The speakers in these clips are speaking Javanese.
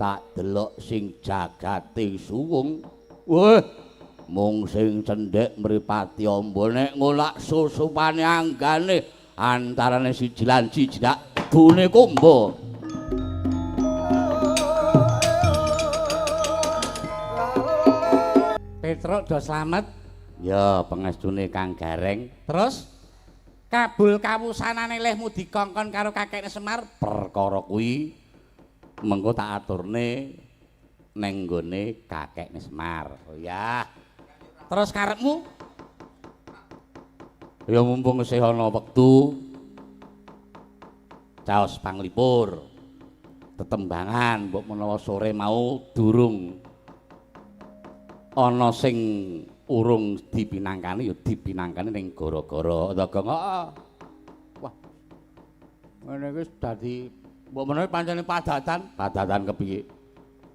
tak delok sing jagate suwung. Weh, mung sing cendhek mripati amba nek ngolak susupane anggane antarane siji lan siji dak bune kumba. Petruk do slamet. Ya, pangestune Kang Gareng. Terus kabul kawusanane lehmu dikongkon karo kakekne Semar. Perkara kuwi mengko tak aturne neng nggone kakekne Semar. Oh ya. Terus karepmu? Ya mumpung isih ana wektu caos panglipur. Tetembangan mbok menawa sore mau durung ana sing urung dipinangkani ya dipinangkani ning gara-gara Ndagong. Wah. Ngene iki dadi mbok menawa pancene padatan kepiye?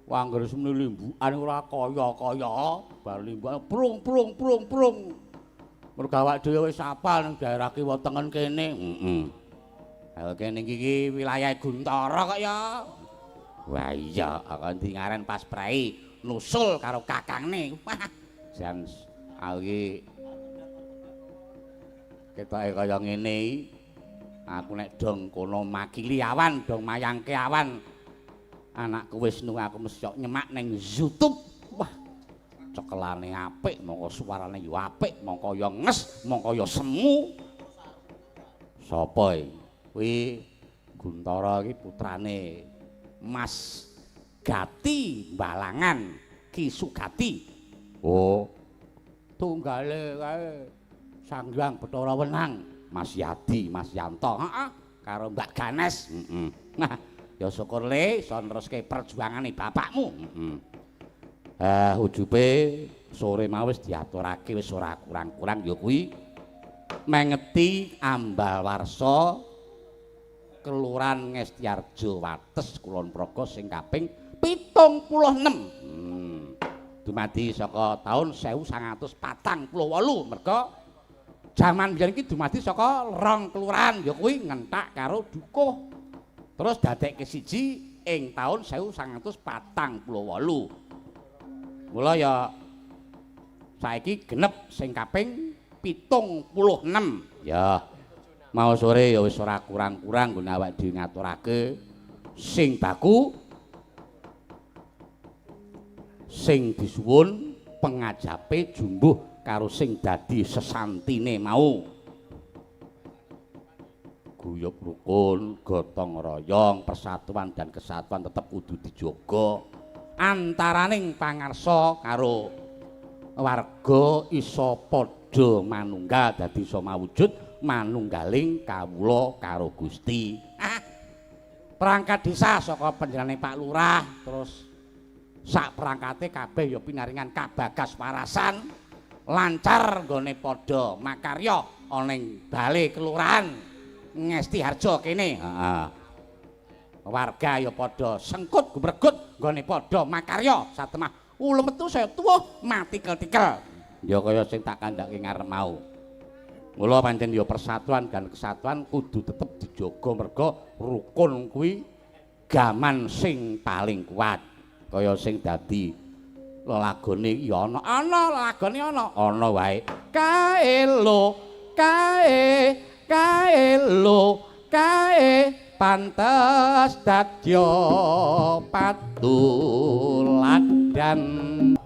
Wah anggere semene limbukan ora kaya-kaya, bar limbukan prung. Mergo awak dhewe wis apal ning daerah kiwa tengen kene. Heeh. Kene iki wilayah Guntara kok ya. Wah iya, kok ndingaren pas prei nusul karo kakangne. Wah, jan aku iki ketoke kaya ngene iki. Aku nek dong kono makili awan, dong mayangke awan. Anakku Wisnu aku mesti nyemak ning YouTube. Wah, cekelane apik, mongko suarane yo apik, mongko yo nges, mongko yo semu. Sapa iki? Kuwi Guntara iki putrane Mas Gati Balangan Ki Sugati. Oh, tunggale kae Sanghyang Bathara Wenang, Mas Yadi, Mas Yanto, heeh, karo Mbak Ganes. Heeh. Nah, ya syukur le iso neruske perjuangane bapakmu. Heeh. Ujube sore mau wis diaturake wis ora kurang-kurang ya kuwi mengeti Ambalwarsa Kelurahan Ngestiarjo Wates Kulon Progo sing kaping 76. Dumadi saka taun 1948 merga jaman biyen iki dumadi saka rong kelurahan ya kuwi ngentak karo Dukuh. Terus dadekke siji ing taun 1948. Mula ya saiki genep sing kaping 76. Ya. Mau sore ya wis ora kurang-kurang nggon awak dhewe ngaturake sing baku sing disuwun pengajape jumbuh karo sing dadi sesantine mau. Guyub rukun, gotong royong, persatuan dan kesatuan tetep kudu dijaga. Antaraning pangarsa karo warga iso padha manunggal dadi iso mawujud manunggaling kawula karo Gusti. Perangkat desa saka panjenengane Pak Lurah terus sak perangkate kabeh ya pinaringan kabagas warasan lancar nggone padha makarya ana ing bale kelurahan Ngestiharjo kene. Heeh. Warga ya padha sengkut gumregut nggone padha makarya satemah metu saya tuwuh mati tikel. Ya kaya sing tak kandhake ngarep mau. Mula pancen ya persatuan dan kesatuan kudu tetep dijaga merga rukun kuwi gaman sing paling kuat. Kaya sing dadi lelagone ya ana lelagone ana wae. Kae lo, kae pantes dadya patuladan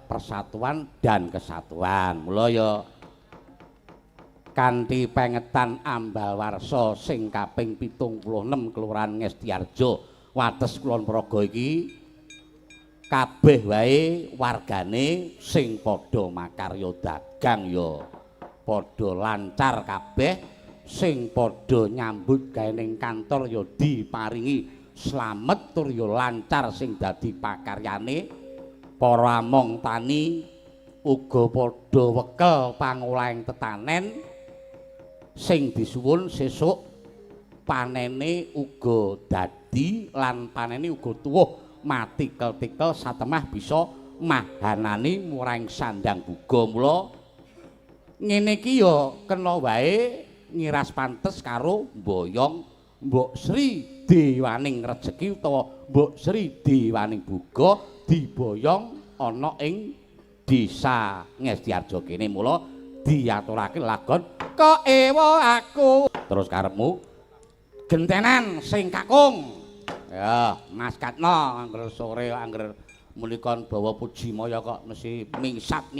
persatuan dan kesatuan. Mula ya kanthi pengetan Ambalwarsa sing kaping 76 Kelurahan Ngestiarjo Wates Kulon Progo iki kabeh wae wargane sing padha makarya dagang ya padha lancar kabeh, sing padha nyambut gawe ning kantor ya diparingi slamet tur ya lancar sing dadi pakaryane. Para among tani uga padha wekel pangolahing tetanen sing disuwun sesuk panene uga dadi lan panene uga tuwuh matikel-tikel satemah bisa mahanani murahing sandang buga. Mula ngene iki ya kena wae ngiras pantes karo mboyong Mbok Sri dewaning rejeki utawa Mbok Sri dewaning buga diboyong ana ing desa Ngestiarjo kene mula diaturake lagon kok ewa aku terus karepmu gentenan sing kakung ya Mas Katno angger sore angger mulikon bawa puji maya kok mesti mingsat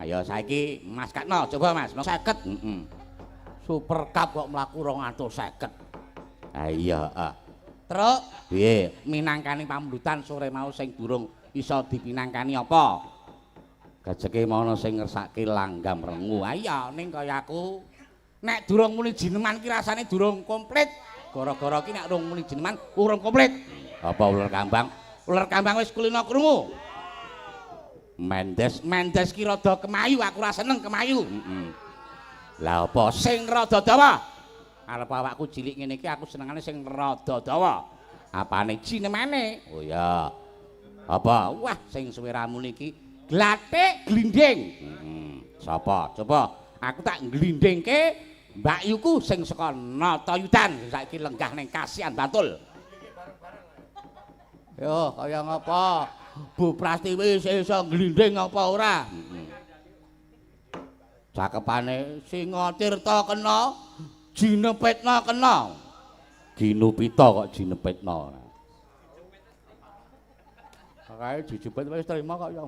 ayo saiki Mas Katno coba Mas 50 Super Cup kok mlaku 250 iya terus piye minangkani pambutan sore mau sing durung iso dipinangkani apa gajeke mono sing ngersake langgam rengu ayo ning kaya aku nek durung muni jineman ki rasane durung komplit gara-gara ki nek durung muni jineman urung komplit apa ular kambang wis kulino krungu Mendes ki rada kemayu aku ora seneng kemayu lah apa sing rada dawa arep awakku cilik ngene iki aku senengane sing rada dawa apane jinemane oh ya apa wah sing suwe ramu niki glathik glinding sapa coba aku tak glindingke Mbak Yuku sing saka Natayudan saiki lenggah ning Kasihan Bantul yo kaya ngapa Bu Prastiwi iso glinding apa ora cakepane Singa Tirta kena Jinepitna kena Ginupita kok Jinepitna kae dijepit wis trima kok ya.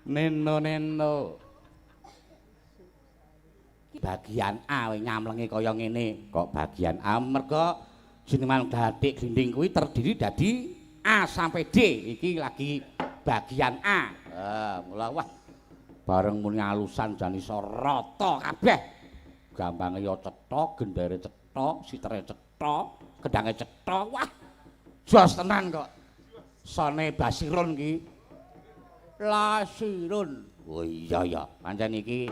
Neno. Bagian A we nyamlengi kaya ngene. Kok bagian A merga jineman dadik glinding kuwi terdiri dadi A sampai D. Iki lagi bagian A. Mula wah bareng muni alusan jan iso rata kabeh. Gampange ya cetha, gendere cetha, sitere cetha, gedange cetha. Wah jos tenan kok. Sone Basirun ki. Lasirun. Oh iya ya, pancen iki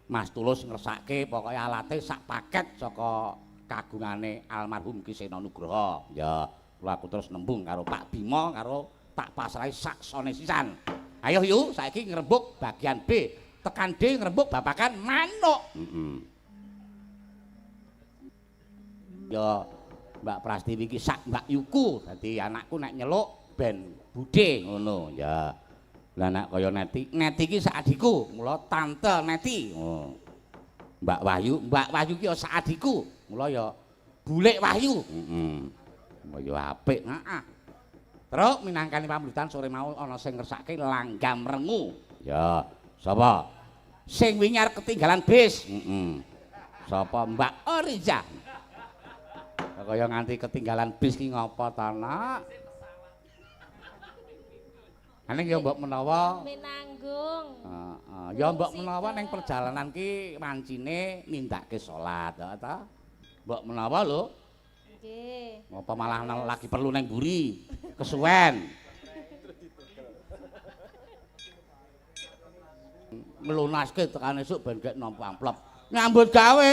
Mas Tulus ngersake pokoke alate sak paket saka kagungane almarhum Ki Sena Nugroho. Ya, kula aku terus nembung karo Pak Bima karo tak pasrahi sak sone sisan. Ayo yuk saiki ngrembug bagian B. Tekan D ngrembug babakan manuk. Ya Mbak Prastiwi iki sak Mbak Yuku dadi anakku nek nyeluk ben Budhe ngono ya lah nek kaya Neti iki sak adikku mula Tante Neti Mbak Wahyu ki ya sak adikku mula ya Bulik Wahyu ya apik terus minangkani pambutan sore mau ana sing ngersake langgam rengu ya sapa sing wingi arep ketinggalan bis sapa Mbak Oriza kaya nganti ketinggalan bis ki ngapa ta nak Aning ya mbok menawa minanggung ya mbok menawa ning perjalanan ki mancine nindakake salat ta mbok menawa lho nggih apa malah lagi perlu neng mburi kesuwen melunaske tekan esuk ben gek nampa amplop nyambut gawe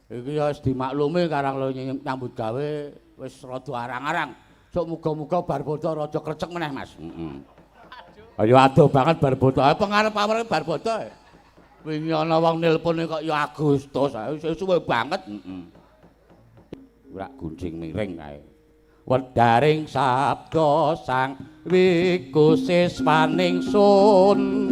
iki ya wis dimaklumi karang lo nyambut gawe wis rada arang-arang. Sok muga-muga bar bodo raja krecek meneh, Mas. Ayo adoh banget bar bodo. Pengarep awake bar bodo. Wingi ana wong nelpone kok ya Agustus, wis suwe banget. Ora gunjing miring kae. Wedaring sabda sang wikusiswaning sun.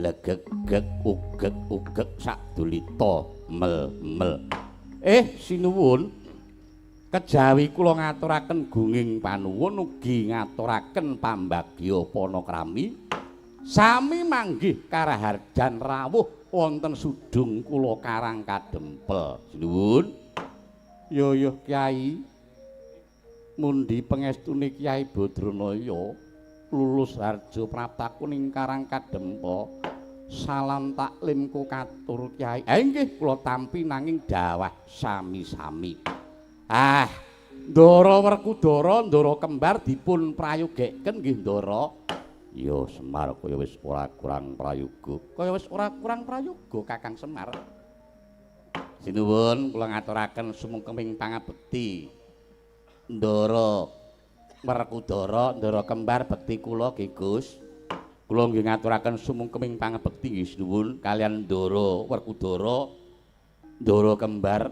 blegegeg ugeg sadulita mel-mel. Sinuwun kejawi kula ngaturaken gunging panuwun ugi ngaturaken pambagya panakrami sami manggih karaharjan rawuh wonten sudung kula Karang Kadempel. Sinuwun. Yo Kyai. Mundi pengestune Kyai Badranaya lulus harja praptakuning Karang Kadempel. Salam taklim ku katur Kyai. Nggih kula tampi nanging dawah sami-sami. Ndara Werkudara, Ndara kembar dipun prayogaken nggih Ndara. Ya Semar kaya wis ora kurang prayoga. Kaya wis ora kurang prayoga Kakang Semar. Sinuwun kula ngaturaken sumengkeming pangabekti. Ndara Werkudara, Ndara kembar bekti kula nggih Gus. Kula nggih ngaturaken sumengkeming pangabekti nggih sinuwun kalian Ndara Werkudara, Ndara kembar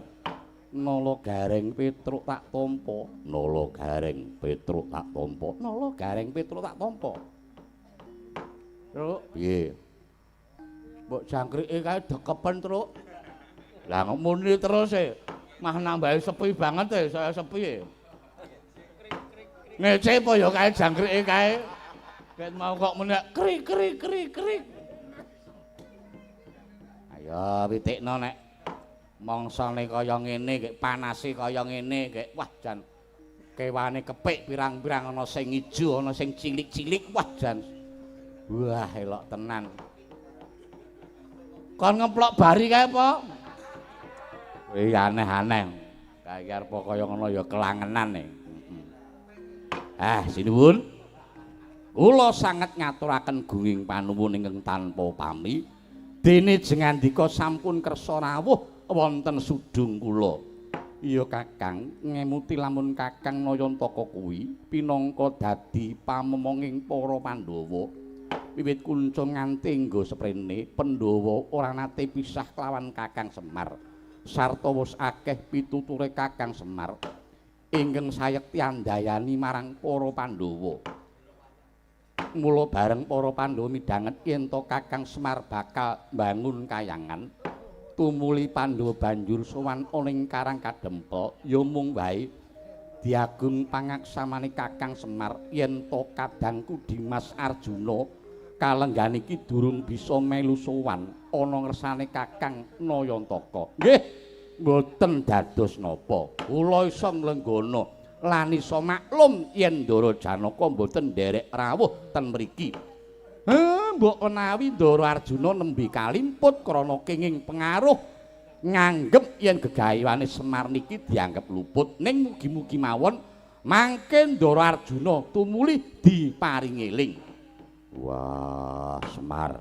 nala gareng Petruk tak tampa. Nala gareng Petruk tak tampa. Nala gareng Petruk tak tampa. Truk, piye? Mbok jangkrike kae dekepen, Truk. Lah muni terus e. Mah nambahi sepi banget e, saya sepi e. Ngece apa ya kae jangkrike kae. Ket mau kok muni krik. Ayo witikno nek mangsane kaya ngene, kek panase kaya ngene, kek wah jan kewane kepik pirang-pirang ana sing ijo, ana sing cilik-cilik, wah jan. Wah elok tenan. Kon ngeplok bari kae apa? Aneh-aneh. Kae arep kaya ngono ya kelangenan e. Sinuwun. Kula sanget ngaturaken gunging panuwun ingkang tanpa pami. Dene jengandika sampun kersa rawuh wonten sudung kula. Iya Kakang, ngemuti lamun Kakang Nayantaka kuwi pinangka dadi pamemonging para Pandhawa. Wiwit kuncung nganti nggo seprene Pandhawa ora nate pisah kelawan Kakang Semar. Sarta wis akeh pituture Kakang Semar ingkang sayekti andayani marang para Pandhawa. Mula bareng para Pandhawa midhanget yen to Kakang Semar bakal mbangun kayangan, tumuli Pandhawa banjur sowan ana ing Karang Kadempel, ya mung wae diagung pangaksamane Kakang Semar yen to kadangku Dimas Arjuna kalenggan iki durung bisa melu sowan ana ngersane Kakang Nayantaka. Nggih, mboten dados napa. Kula isa nglenggana lan isa maklum yen Ndara Janaka mboten nderek rawuh ten mriki. Mbok menawi Ndara Arjuna nembe kalimput krana kenging pengaruh nganggep yen gegaweane Semar niki dianggep luput, ning mugi-mugi mawon mangke Ndara Arjuna tumuli diparingi eling. Wah, Semar.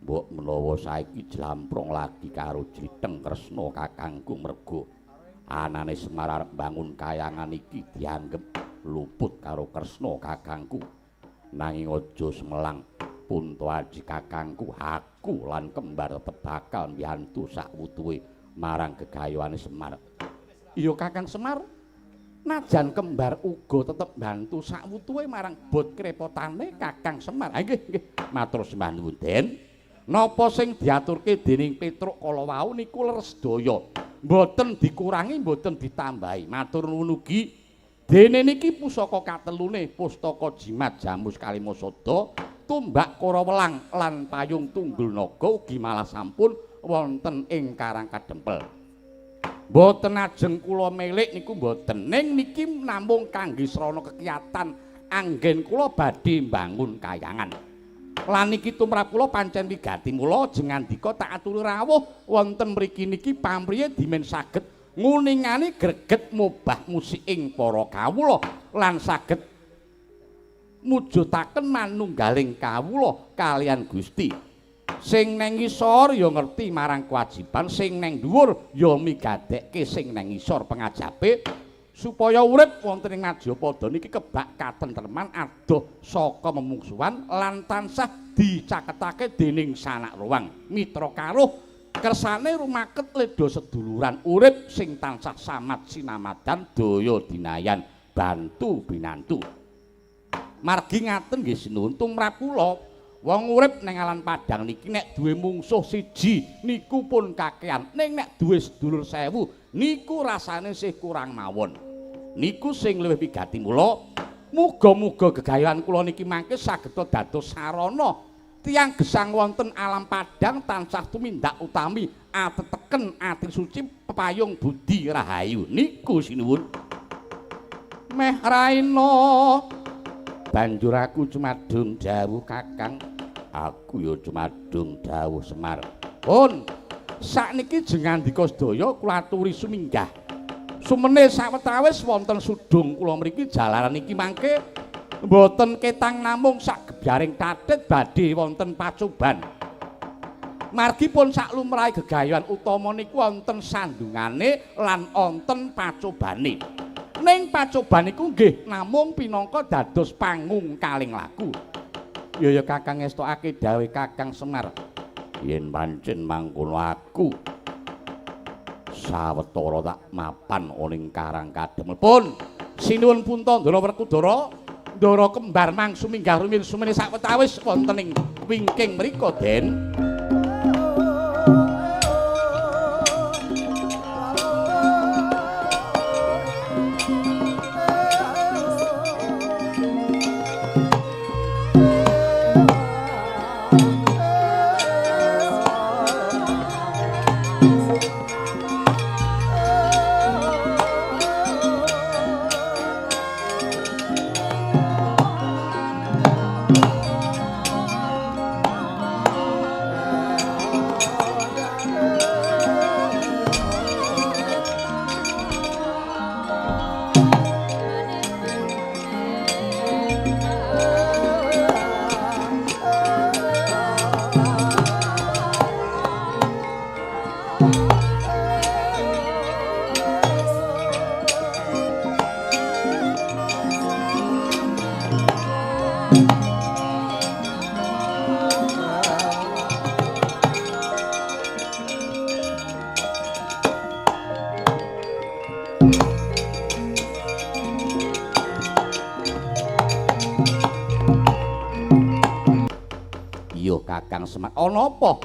Mbok menawa saiki jlamprong lagi karo Jiteng Kresna kakangku mergo anane Semar arep bangun kayangan iki dianggep luput karo Kresna kakangku. Nanging aja semelang Punta Aji kakangku, aku lan kembar tetep bakal mbiyantu sak wutuhe marang gegayoane Semar. Iya Kakang Semar, najan kembar uga tetep bantu sak wutuhe marang bot krepotane Kakang Semar. Nggih, matur sembah nuwun Den. Napa sing diaturke dening Petruk kala wau niku leres daya. Mboten dikurangi, mboten ditambahi. Matur nuwun ugi dene niki pusaka katelune Pustaka Jimat Jamus Kalimasada, Tumbak Karawelang lan Payung Tunggul Naga ugi malah sampun wonten ing Karang Kadempel. Mboten ajeng kula milik niku mboten, ning niki namung kangge srana kekiyatan anggen kula badhe mbangun kayangan. Lan niki tumrap kula pancen wigati mula jengandika tak aturi rawuh wonten mriki niki pamriye dimen saged nguningani greget mubah musik ing para kawula lan saged mujudaken manunggaling kawula kalian Gusti. Sing nang ngisor ya ngerti marang kewajiban, sing nang dhuwur ya migadekke sing nang ngisor pengajape supaya urip wonten ing Madyapada niki kebak katentreman adoh saka memungsuhan lan tansah dicaketake dening sanak ruwang mitra karuh kersane rumaket leda seduluran urip sing tansah samat sinamadan daya dinayan bantu binantu. Margi ngaten nggih sinuwun tumrap kula Wong urip ning alan Padang niki nek duwe mungsuh siji niku pun kakean. Ning nek duwe sedulur 1000 niku rasane sih kurang mawon. Niku sing luwih wigati mula muga-muga gegayohan kula niki mangke saged dados sarana tiyang gesang wonten alam Padang tansah tumindak utami ateteken ati suci pepayung budi rahayu. Niku sinuwun. Meh raina banjur aku cumadung dawuh Kakang. Aku ya cumadung dawuh Semar. Pun sakniki jengandika sedaya kula aturi suminggah. Sumene sawetawis wonten sudung kula mriki jalaran iki mangke mboten ketang namung sak gebyaring tatit badhe wonten pacoban. Margipun sak lumrahe gegayohan utama niku wonten sandungane lan wonten pacobane. Ning pacoban niku nggih namung pinangka dados panggung kaling laku. Ya Kakang ngestokake dawuh Kakang Semar. Yen pancen mangkono aku sawetara tak mapan oning Karang Kademel. Pun sinuwun punta Ndara Werkudara, Ndara kembar mangsu minggah rumiyin sumene sawetawis wonten ing wingking mriku, Den. Kakang Semar. Ana apa?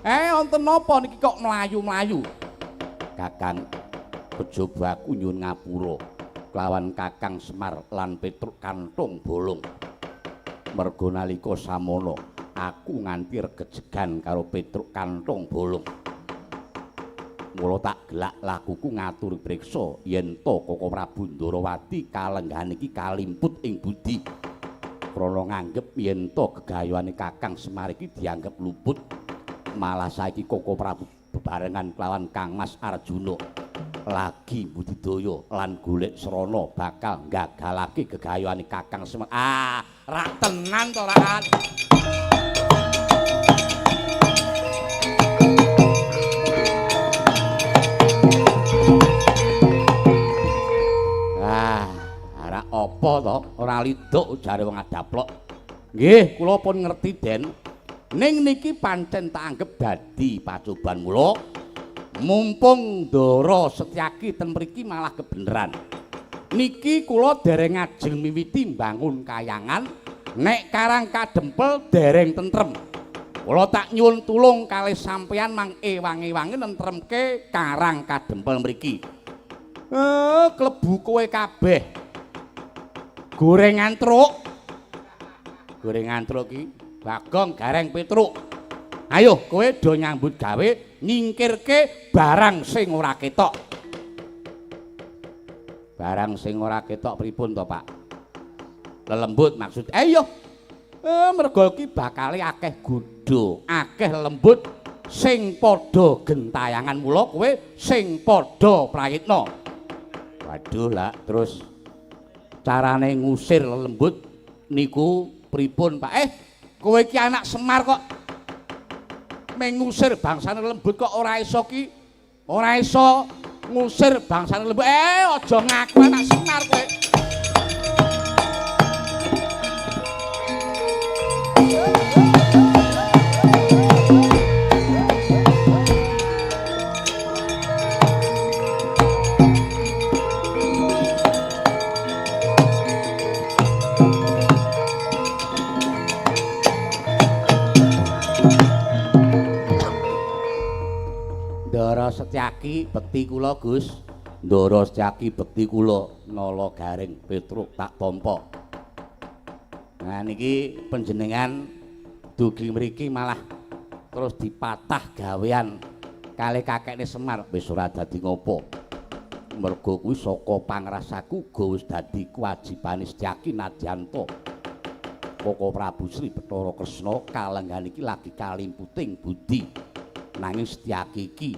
Wonten napa niki kok mlayu-mlayu? Kakang kejaba aku nyuwun ngapura kelawan Kakang Semar lan Petruk Kanthong Bolong. Merga nalika samono aku nganti regejegan karo Petruk Kanthong Bolong. Mula tak gelak lakuku ngatur priksa yen to Koko Prabu Ndarawati kalenggahan iki kalimput ing budi. Krana nganggep yen to gegayohane Kakang Semar iki dianggep luput, malah saiki Koko Prabu bebarengan kelawan Kang Mas Arjuna lagi budidaya lan golek srana bakal nggagalake gegayohane Kakang Semar. Rak tenan to rak. Apa to ora liduk jare wong adaplok. Nggih, kula pun ngerti, Den. Ning niki pancen tak anggep dadi pacoban mula. Mumpung Ndara Setyaki ten mriki malah kebeneran. Niki kula dereng ajeng miwiti mbangun kayangan, nek Karang Kadempel dereng tentrem. Kula tak nyuwun tulung kalih sampeyan mang ewang-ewange nentremke Karang Kadempel mriki. Klebu kowe kabeh. Gorengan truk ki Bagong Gareng Petruk. Ayo kowe do nyambut gawe nyingkirke barang sing ora ketok. Barang sing ora ketok pripun to, Pak? Lelembut maksud. Ayo. Mergo ki bakale akeh godho, akeh lembut sing padha gentayangan mula kowe sing padha prayitna. Waduh lah terus carane ngusir lembut niku pripun Pak? Kowe iki anak Semar kok mengusir bangsane lembut kok ora iso ki, ora iso ngusir bangsane lembut. Aja ngaku anak Semar kowe. Setyaki bekti kula Gus. Ndara Setyaki bekti kula nala garing Petruk tak tampa. Nah niki panjenengan dugi mriki malah terus dipatah gawean kalih kakekne Semar wis ora dadi ngopo. Mergo kuwi saka pangrasaku uga wis dadi kewajibane Setyaki Nadyanto. Koko Prabu Sri Bathara Kresna kalenggan iki lagi kalimputing budi. Nanging Setyaki iki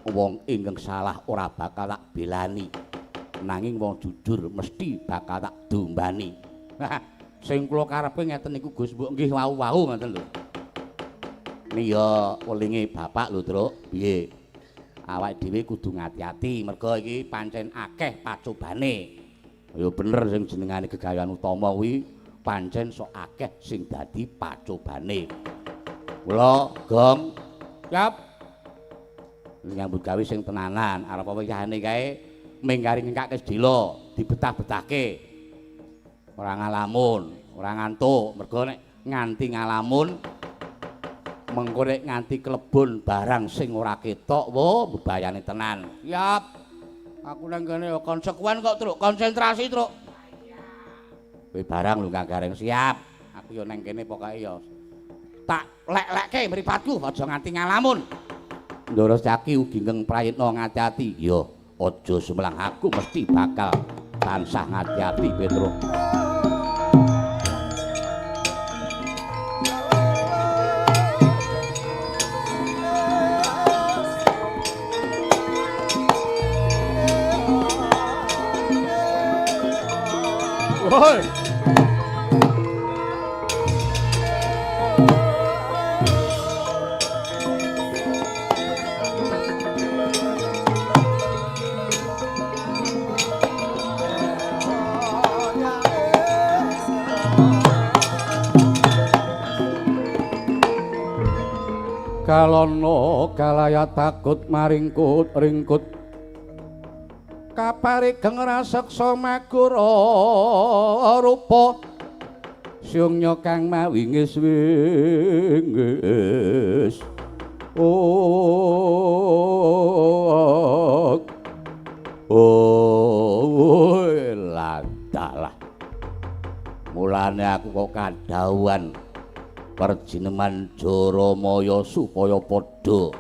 wong ingkang salah ora bakal tak belani. Nanging wong jujur mesti bakal tak dombani. Sing kula karepe ngeten niku Gus, mbok nggih wau-wau ngoten lho. Niya welinge bapak lho, Truk. Piye? Awake dhewe kudu ngati-ati merga iki pancen akeh pacobane. Ya bener sing jenengane gegayan utama kuwi pancen sok akeh sing dadi pacobane. Kula Gong siap nyambut gawe sing tenanan arep apa yane kae mengkari ngkake sedila dibetah-betahke ora ngalamun ora ngantuk mergo nek nganti ngalamun mengko nek nganti klebon barang sing ora ketok wo bebayane tenan siap aku nang kene ya konsekuen kok Truk konsentrasi Truk kowe barang lho Kang Gareng siap aku ya nang kene pokoke ya tak lek-lekke mripatku aja nganti ngalamun. Ndara Setyaki ugi ngeng prayitna ngati-ati. Ya, aja sumelang aku mesti bakal tansah ngati-ati Petruk. Woi. Kalono kalaya takut maringkut ringkut kaparigeng raseksa magura rupa siungnya kang mawingis wingis ladalah mulane aku kok kadhawuhan perjineman Jaramaya supaya padha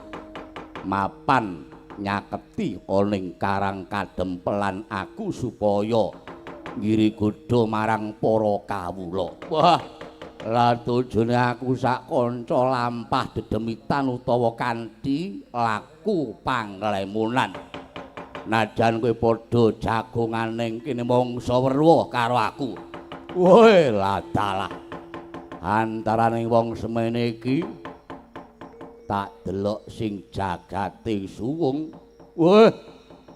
mapan nyaketi oning karang kadempelan aku supaya ngiri godha marang para kawula. Wah, lan tujune aku sak kanca lampah dedemitan utawa kanthi laku panglemunan. Najan kowe padha jagonganing kene mangsa weruh karo aku. Woi, ladalah. Antaraning wong semene iki tak delok sing jagate suwung wah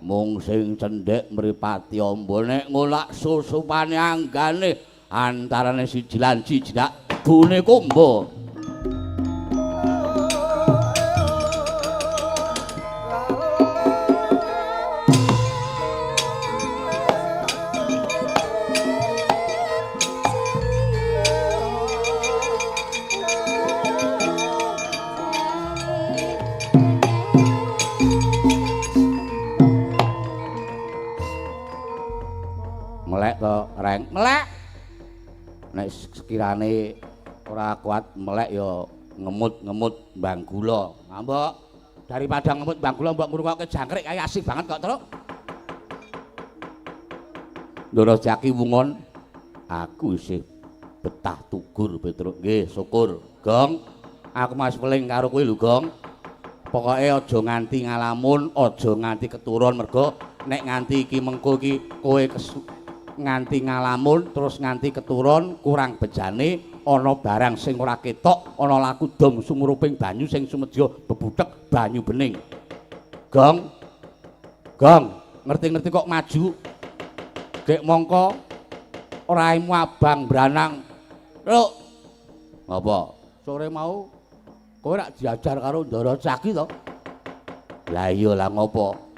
mung sing cendhek mripati amba nek ngolak susupane anggane antarane siji lan siji dak bune kumba Reng melek nek sekirane ora kuat melek ya ngemut-ngemut mbang gula mbok daripada ngemut mbang gula mbok ngrungokke jangkrik kaya asik banget kok Truk Ndara Setyaki wungon aku isih betah tugur Petruk nggih syukur Gong aku mas peling karo kowe lho Gong pokoke aja nganti ngalamun aja nganti keturun mergo nek nganti iki mengko iki kowe nganti ngalamun terus nganti keturun kurang bejane ana barang sing ora ketok ana laku dom sumuruping banyu sing sumedya bebuthek banyu bening Gong ngerti-ngerti kok maju gek mongko raimu abang branang lho apa sore mau kowe rak diajar karo Ndara Setyaki to lah iya lah ngopo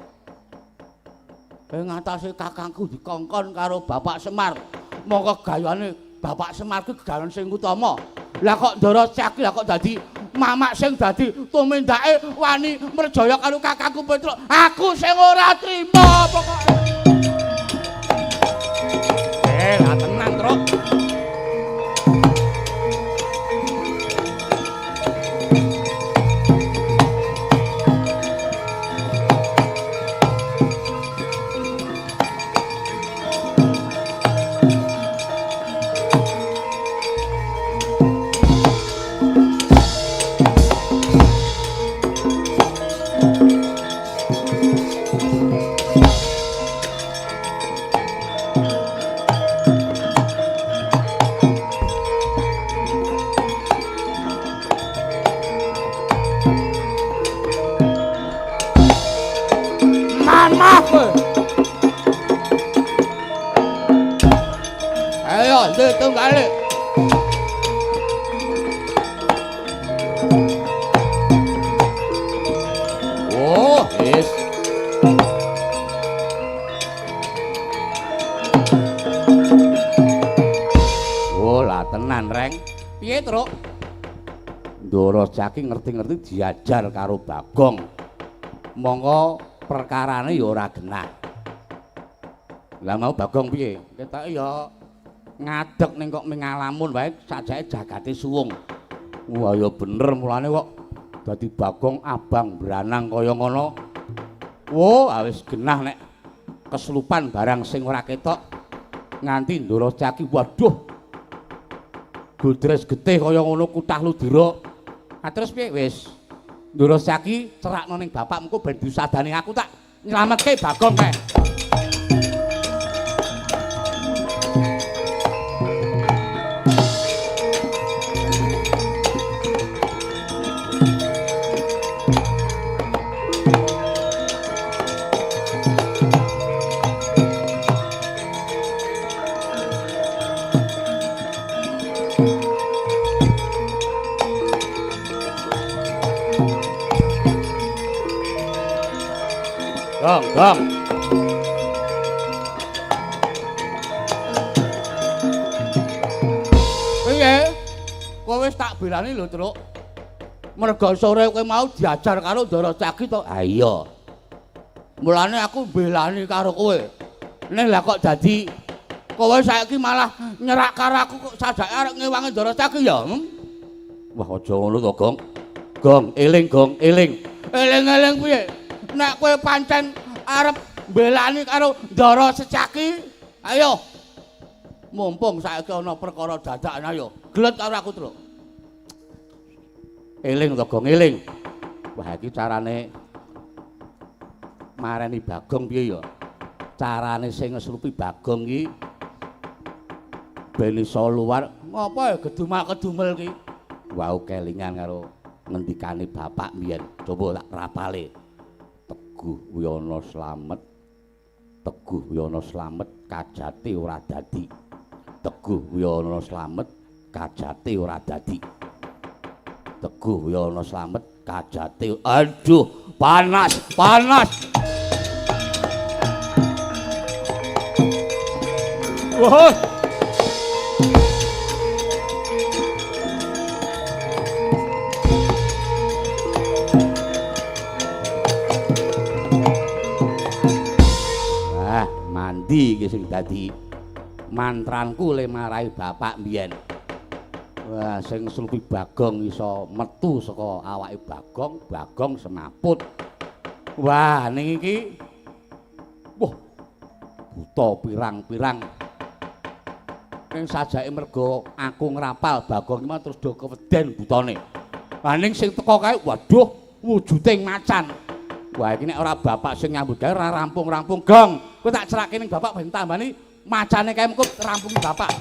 ngatasi kakangku dikongkon karo Bapak Semar mongko gayane Bapak Semar ku gegayan sing utama lah kok Ndara Setyaki lah kok dadi mamak sing dadi tumindake wani merjaya karo kakangku Petruk. Aku sing ora trima pokoke. Lah tenang, Truk. Ayo, hitung kali. Oh, yes. Oh, lah tenan, Reng. Piye, Truk? Ndoro Jaki ngerti-ngerti diajar karo Bagong. Monggo perkarane ya ora genah. Lah mau Bagong piye? Ketoke ya ngadeg ning kok mingalamun wae sajake jagate suwung. Wah ya bener mulane kok dadi Bagong abang branang kaya ngono. Wo, wis genah nek keselupan barang sing ora ketok nganti Ndoro Jaki waduh. Godres getih kaya ngono kutah ludira. Ah terus piye wis? Ndoro Jaki cerakno ning bapakmu kok ben disadani aku tak nyelametke Bagong kae. Gong. Piye? Kowe wis tak belani lho, Truk. Merga sore kowe mau diajar karo Ndoro Jaki to. Ha iya. Mulane aku belani karo kowe. Nek lah kok dadi kowe saiki malah nyerak karo aku kok sajake arek ngewangi Ndoro Jaki ya. Wah aja ngono to, Gong. Gong, eling, Gong, eling. Eling-eling piye? Nek kowe pancen arep belani karo Ndoro Secaki, ayo. Mumpung saiki ana perkara dadakan ayo. Gelet karo aku, Truk. Eling to, Gong, eling. Wah iki carane mareni Bagong piye ya? Carane sing ngeslupi Bagong iki ben iso luar. Ngopo ya gedumel-kedumel iki? Wau kelingan karo ngendikane bapak mbiyen. Coba tak rapale. Teguh Wiyana slamet. Teguh Wiyana slamet kajate ora dadi. Teguh Wiyana slamet kajate ora dadi. Teguh Wiyana slamet kajate. Aduh, panas. Wah. Mandi iki sing dadi mantranku le marahi bapak mbiyen. Wah, sing slupi Bagong iso metu saka awake Bagong semaput. Wah, ning iki wah buta pirang-pirang. Ning sajake mergo aku ngrapal Bagong iki terus do keweden butane. Lah ning sing teko kae waduh wujude macan. Wah iki nek ora bapak sing nyambut gawe ora rampung-rampung, Gong. Kowe tak cerake ning bapak ben tambani macane kae mengko rampungi bapak.